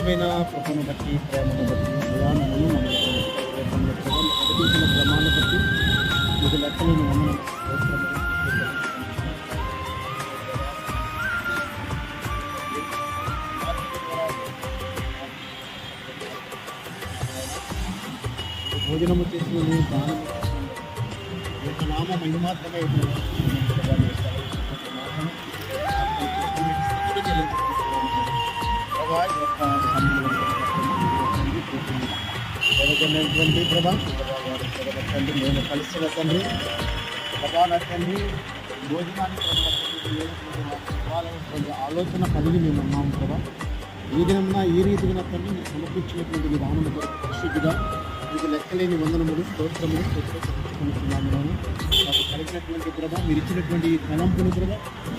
అధికమైన కృపను బట్టి ప్రేమను బట్టి ప్రయాణమును నడిపించిన క్రమాన్ని బట్టి ఇది లెక్కలను వందనములు భోజనము చేసిన దానము యొక్క నామ మహిమాత్మకై జరుగుతున్నటువంటి ప్రభా తండ్రి మేము కలిసిన తండ్రి ప్రభాన తండ్రి భోజనానికి ఆలోచన కలిగి మేము ఉన్నాము ప్రభా ఈ దినమున ఈ రీతిగా తండ్రి మీరు సమర్పించినటువంటి విధానం కొరకు పరిశుద్ధిగా మీకు లెక్కలేని వందనములు స్తోత్రములు చెప్పుకుంటున్నాము మాకు కలిగినటువంటి ప్రభా మీరు ఇచ్చినటువంటి తలంపులు ప్రభా